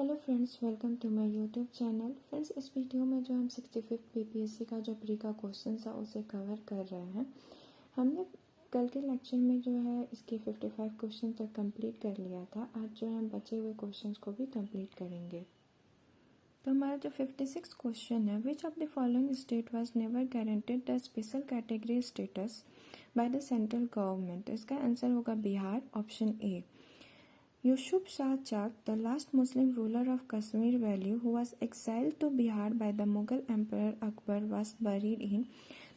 Hello friends, welcome to my YouTube channel. Friends, इस video में जो हम 65 पीपीएससी का जो प्री का क्वेश्चन था उसे कवर कर रहे हैं। हमने कल के लेक्चर में जो है इसके 55 क्वेश्चन तक कंप्लीट कर लिया था। आज जो है हम बचे हुए क्वेश्चंस को भी कंप्लीट करेंगे। तो हमारा जो 56 क्वेश्चन है, which of the following state was never guaranteed the special category status by the central government. इसका आंसर होगा Bihar, option A. Yusuf Shah Chak, the last Muslim ruler of Kashmir Valley who was exiled to Bihar by the Mughal Emperor Akbar, was buried in।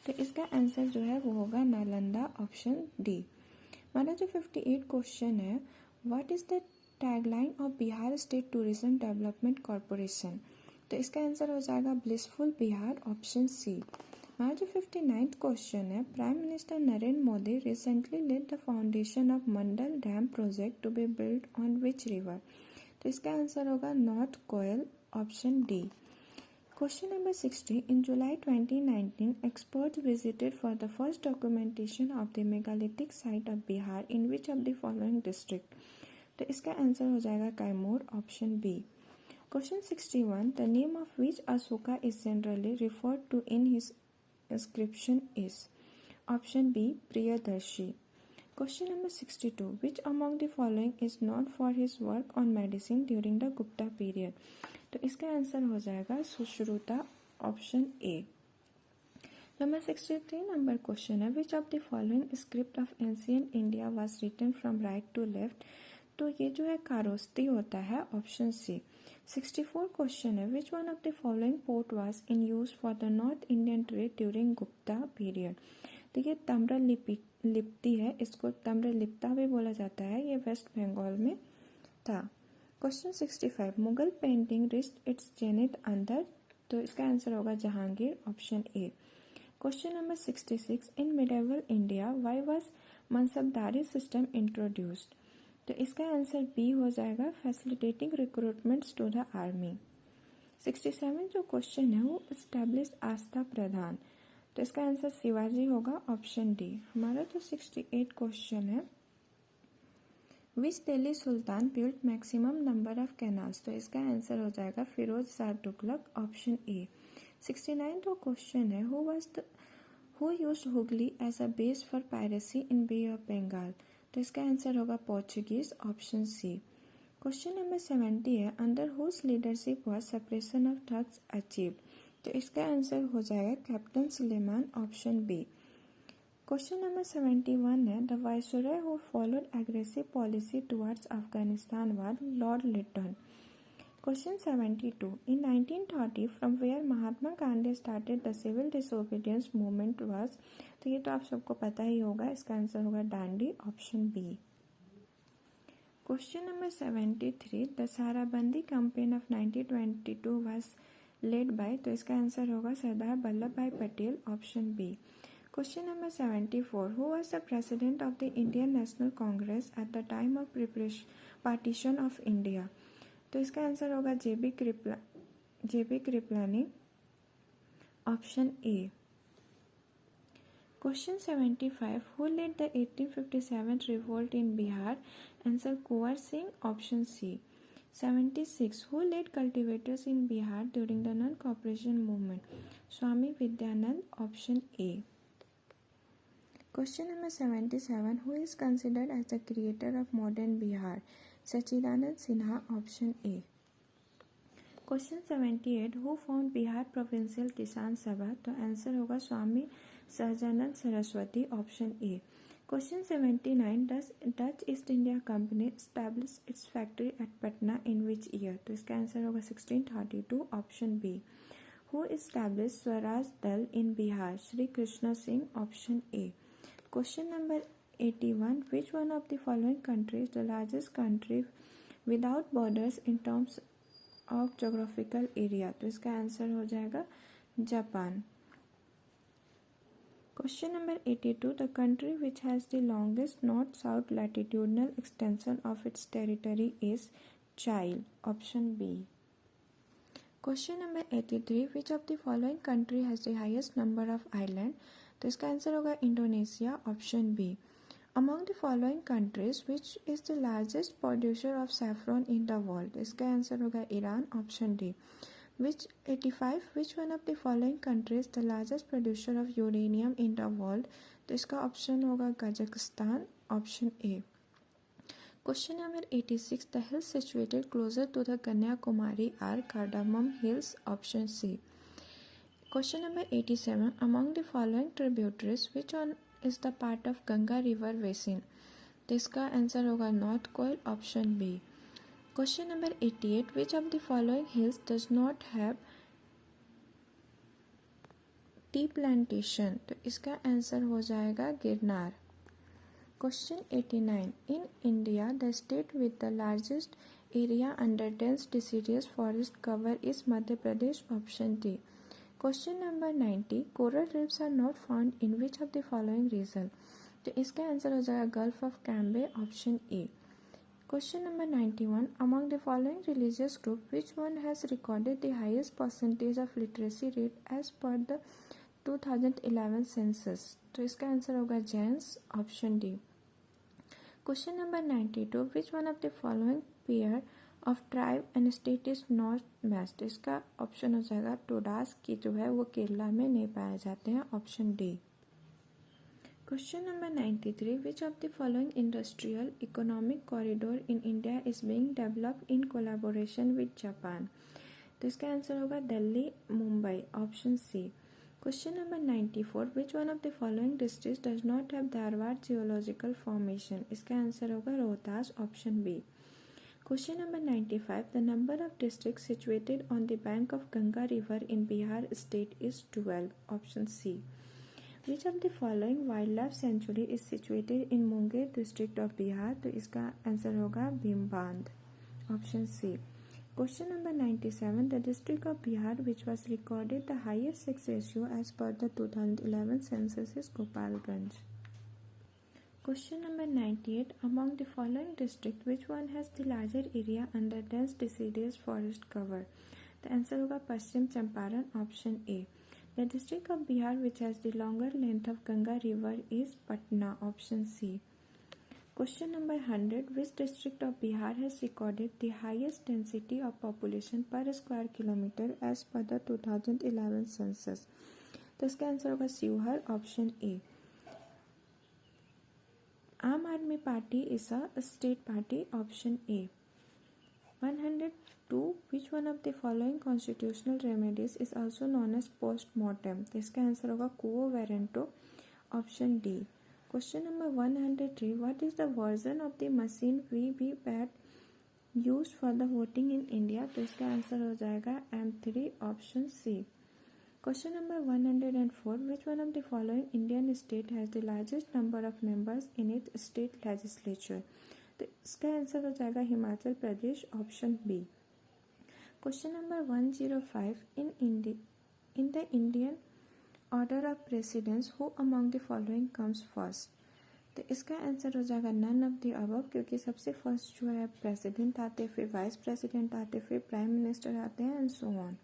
तो इसका answer जो है वो होगा Nalanda, option D. हमारा जो 58 क्वेश्चन है, what is the tagline of Bihar state tourism development corporation. तो इसका आंसर हो जाएगा ब्लिसफुल बिहार, ऑप्शन सी। हमारा जो 59th क्वेश्चन है, prime minister Narendra Modi recently laid the foundation of Mandal dam project to be build on which river. तो इसका आंसर होगा north Koyal, option D. Question number 60, in July 2019 experts visited for the first documentation of the megalithic site of Bihar in which of the following district। तो इसका answer हो जाएगा Kaimur, option B. Question 61, the name of which Ashoka is generally referred to in his inscription is। Option B, Priyadarshi। Question number 62, which among the following is known for his work on medicine during the Gupta period। तो इसका answer हो जाएगा Sushruta, option A. Number 63 number question है, which of the following script of ancient India was written from right to left. तो ये जो है कारोस्ती होता है, ऑप्शन सी। 64 क्वेश्चन है, विच one of the following port was in use for the north Indian trade during Gupta period. तो ये तम्र लिप्ति है, इसको तम्र लिप्ता भी बोला जाता है, ये वेस्ट बंगाल में था। Question 65, Mughal painting reached its zenith under. तो इसका आंसर होगा Jahangir, option A. Question number 66, in medieval India why was Mansabdari system introduced. तो इसका आंसर बी हो जाएगा facilitating recruitments to the army. 67 जो क्वेश्चन है वो एस्टैब्लिश आस्था प्रधान। तो इसका आंसर शिवाजी होगा, ऑप्शन डी। हमारा जो 68 क्वेश्चन है, which Delhi sultan built maximum number of canals. तो इसका आंसर हो जाएगा फिरोज शाह तुगलक, ऑप्शन ए। 69 जो क्वेश्चन है, who used Hooghly as a base for piracy in bay of Bengal. तो इसका आंसर होगा Portuguese, option C. Question number 70 है, under whose leadership was suppression of thugs achieved. तो इसका आंसर हो जाएगा captain Sleeman, option B. Question number 71 है, the viceroy who followed aggressive policy towards Afghanistan was Lord Lytton. Question 72, in 1930 from where Mahatma Gandhi started the civil disobedience movement was. तो ये तो आप सबको पता ही होगा, इसका आंसर होगा Dandi, option B. Question number 73, the Sarabandi campaign of 1922 was led by. तो इसका आंसर होगा Sardar Vallabhbhai Patel, option B. Question number 74, who was the president of the Indian National Congress at the time of partition of India. तो इसका answer होगा JB Kripalani, option A. Question 75, who led the 1857 revolt in Bihar. Answer Kunwar Singh, option C. 76, who led cultivators in Bihar during the non cooperation movement. Swami Vidyanand, option A. Question number 77, who is considered as the creator of modern Bihar. Sachchidanand Sinha, option A. Question 78, who found Bihar provincial Kisan Sabha. तो answer होगा Swami Sahajanand Saraswati, option A. Question 79, Dutch East India Company establish its factory at Patna in which year. तो इसका answer होगा 1632, option B. Who establish Swaraj दल in Bihar. Shri Krishna Singh, option A. Question number 81, which one of the following countries the largest country without borders in terms of geographical area। तो इसका answer हो जाएगा Japan. Question number 82, the country which has the longest north-south latitudinal extension of its territory is Chile, option B। Question number 83, which of the following country has the highest number of island। तो इसका answer होगा Indonesia, option B. Among the following countries, which is the largest producer of saffron in the world? इसका answer होगा Iran, option D. Which 85, which one of the following countries the largest producer of uranium in the world? तो इसका option होगा Kazakhstan, option A. Question number 86, the hills situated closer to the Kanyakumari are Cardamom Hills, option C. Question number 87, among the following tributaries, which one is the part of Ganga river basin? तो इसका answer होगा north Koyal, option B. Question number 88, which of the following hills does not have tea plantation? तो इसका answer हो जाएगा Girnar. Question 89, in India the state with the largest area under dense deciduous forest cover is Madhya Pradesh, option D. Question number 90, coral reefs are not found in which of the following region? तो इसका answer हो जाएगा gulf of Cambay, option A. Question number 91, among the following religious group, which one has recorded the highest percentage of literacy rate as per the 2011 census? तो इसका answer होगा Jains, option D. Question number 92, which one of the following pair of tribe and state is not matched? इसका option हो जाएगा टोडास, की जो है वो केरला में नहीं पाए जाते हैं, option D. Question number 93, which of the following industrial economic corridor in India is being developed in collaboration with Japan? तो इसका आंसर होगा Delhi Mumbai, option C. Question number 94, which one of the following districts does not have Dharwar geological formation? इसका answer होगा Rohtas, option B. Question number 95, the number of districts situated on the bank of Ganga river in Bihar state is 12, option C. Which of the following wildlife sanctuary is situated in Munger district of Bihar? तो इसका answer होगा Bhimbandh, option C. Question number 97, the district of Bihar which was recorded the highest sex ratio as per the 2011 census is Gopalganj. Question number 98, among the following district which one has the larger area under dense deciduous forest cover? The answer होगा Paschim Champaran, option A. The district of Bihar which has the longer length of Ganga river is Patna, option C. Question number 100, which district of Bihar has recorded the highest density of population per square kilometer as per the 2011 census? तो इसका answer होगा Sheohar, option A. आम आदमी party is a state party, option A. 102, which one of the following constitutional remedies is also known as post-mortem? तो इसका answer होगा quo warranto, option D. Question number 103, what is the version of the machine VVPAT used for the voting in India? तो इसका answer हो जाएगा M3, option C. Question number 104, which one of the following Indian state has the largest number of members in its state legislature? तो इसका answer हो जाएगा Himachal Pradesh, option B. Question number 105, in the Indian order of precedence who among the following comes first? तो इसका answer हो जाएगा none of the above, क्योंकि सबसे फर्स्ट जो है प्रेसिडेंट आते, फिर वाइस प्रेसिडेंट आते, फिर प्राइम मिनिस्टर आते हैं, and so on.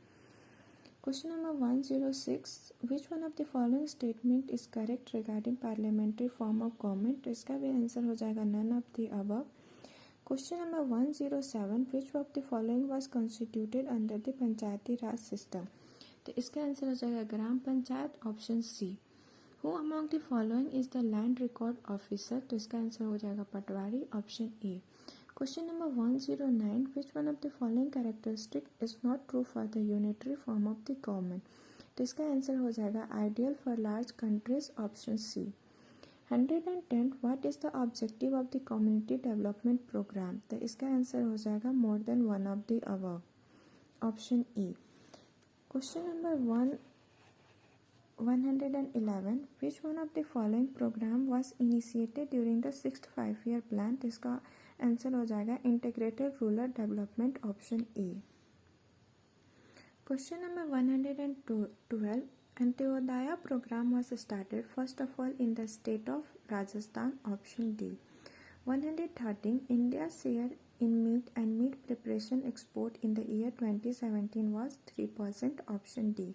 Question number 106, which one of the following statement is correct regarding parliamentary form of government? तो इसका भी आंसर हो जाएगा none of the above. Question number 107, which of the following was constituted under the Panchayati Raj system? तो इसका answer हो जाएगा Gram Panchayat, option C. Who among the following is the land record officer? तो इसका आंसर हो जाएगा पटवारी, option A. Question number 109, which one of the following characteristic is not true for the unitary form of the government? तो इसका answer हो जाएगा ideal for large countries, option C. 110, what is the objective of the community development programme? तो इसका answer हो जाएगा more than one of the above, option E. Question number 111, which one of the following program was initiated during the 6th 5-year plan? तो इसका answer हो जाएगा integrated rural development, option A. Question number 112, Antyodaya programme was started first of all in the state of Rajasthan, option D. 113, India's share in meat and meat preparation export in the year 2017 was 3%, option D.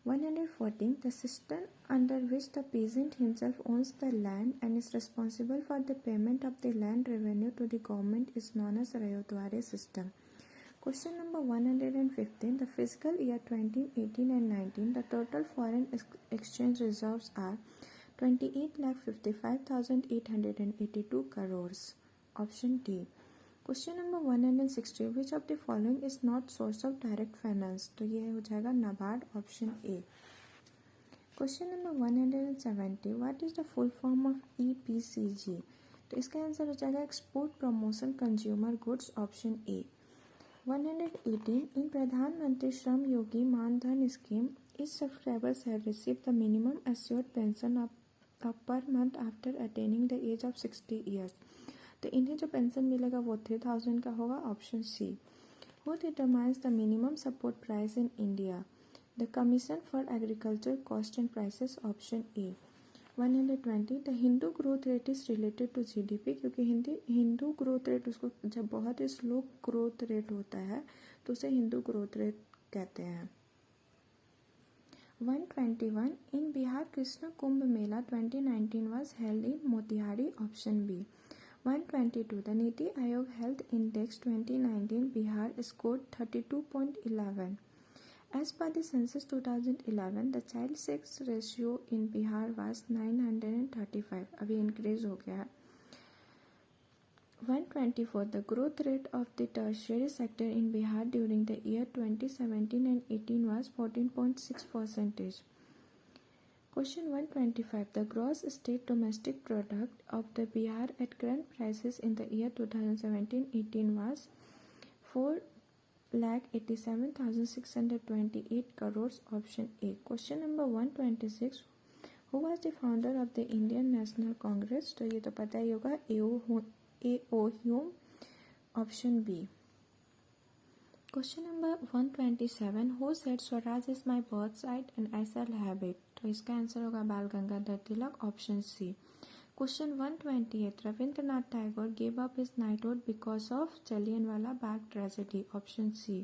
114. The system under which the peasant himself owns the land and is responsible for the payment of the land revenue to the government is known as Rayotware system. Question number 115. The fiscal year 2018 and 19, the total foreign exchange reserves are 28,55,882 crores. Option D. Question number 160. Which of the following is not source of direct finance? तो ये हो जाएगा NABARD, option A. Question number 170. What is the full form of EPCG? तो इसका answer हो जाएगा export promotion consumer goods, option A. 118. इन प्रधानमंत्री Shram Yogi Maandhan scheme each subscribers have received the minimum assured pension of per month after attaining the age of 60 years. तो इन्हें जो pension मिलेगा वो 3000 का होगा, option C. Who determines the minimum support price in India? The commission for agriculture cost and prices, option A. 120. The Hindu growth rate is related to GDP, क्योंकि Hindu growth rate उसको जब बहुत ही स्लो ग्रोथ रेट होता है तो उसे Hindu growth rate कहते हैं. 121. In Bihar Krishna Kumbh Mela 2019 was held in Motihari, option B. 122. The Niti Aayog Health Index 2019 Bihar scored 32.11. As per the census 2011, the child sex ratio in Bihar was 935. अभी increase हो गया है. 124. The growth rate of the tertiary sector in Bihar during the year 2017 and 18 was 14.6%. Question 125. The gross state domestic product of the Bihar at current prices in the year 2017-18 was 4,87,628 crores, option A. Question number 126. Who was the founder of the Indian National Congress? तो ये तो पता ही होगा, A.O. Hume, option B. Question number 127. Who said Swaraj is my birthright and I shall have it? तो इसका answer होगा Bal Gangadhar Tilak, option C. Question 128. Rabindranath Tagore gave up his knighthood because of Jallianwala Bagh tragedy, option C.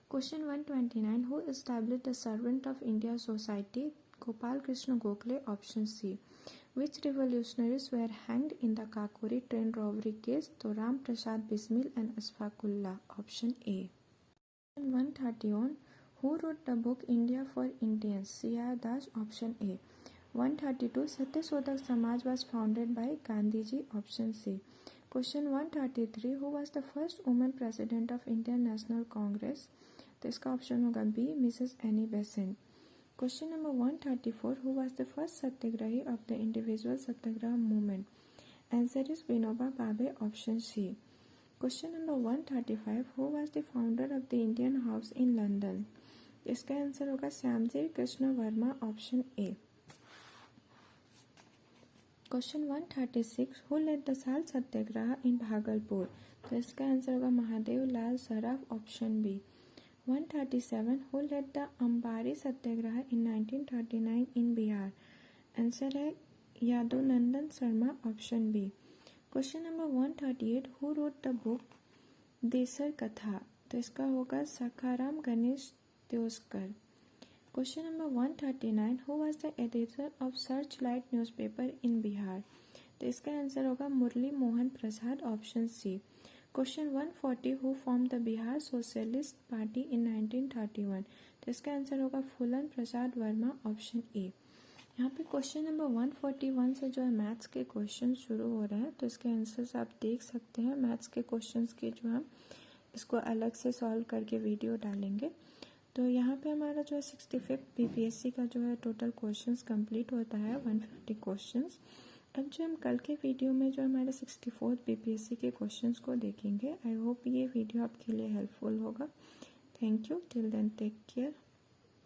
Question 129. Who established the Servant of India Society? Gopal Krishna Gokhale, option C. Which revolutionaries were hanged in the Kakori train robbery case? तो Ram Prasad Bismil and Ashfaqullah, option A. 131. Who wrote the book India for Indians? C.R. Das, option A. 132. Satyashodak Samaj was founded by Gandhiji, option C. Question 133. Who was the first woman president of Indian National Congress? तो इसका option होगा B, Mrs Annie Besant. Question number 134. Who was the first satyagrahi of the individual satyagraha movement? Answer is Vinoba Bhave, option C. Question number 135. Who was the founder of the Indian House in London? इसका answer होगा Shyamji Krishna Verma, option A. Question 136. Who led the Sal Satyagraha in Bhagalpur? तो इसका answer होगा Mahadev Lal Saraf, option B. 137. Who led the Ambari Satyagraha in 1939 in Bihar? Answer है Yadavnandan Sharma, option B. Question number 138. Who wrote the book Desher Katha? तो इसका होगा Sakharam Ganesh Deuskar. Question number 139. Who was the editor of Searchlight newspaper in Bihar? तो इसका answer होगा Murli Mohan Prasad, option C. Question 140. Who formed the Bihar Socialist Party in 1931? तो इसका answer होगा फूलन प्रसाद Verma, option A. यहाँ पे क्वेश्चन नंबर 141 से जो है मैथ्स के क्वेश्चन शुरू हो रहे हैं, तो इसके आंसर्स आप देख सकते हैं. मैथ्स के क्वेश्चंस के जो हम इसको अलग से सॉल्व करके वीडियो डालेंगे. तो यहाँ पे हमारा जो है 65 BPSC का जो है टोटल क्वेश्चंस कंप्लीट होता है, 150 क्वेश्चंस. अब जो हम कल के वीडियो में जो हमारे 64 BPSC के क्वेश्चंस को देखेंगे. आई होप ये वीडियो आपके लिए हेल्पफुल होगा. Thank you. Till then take care.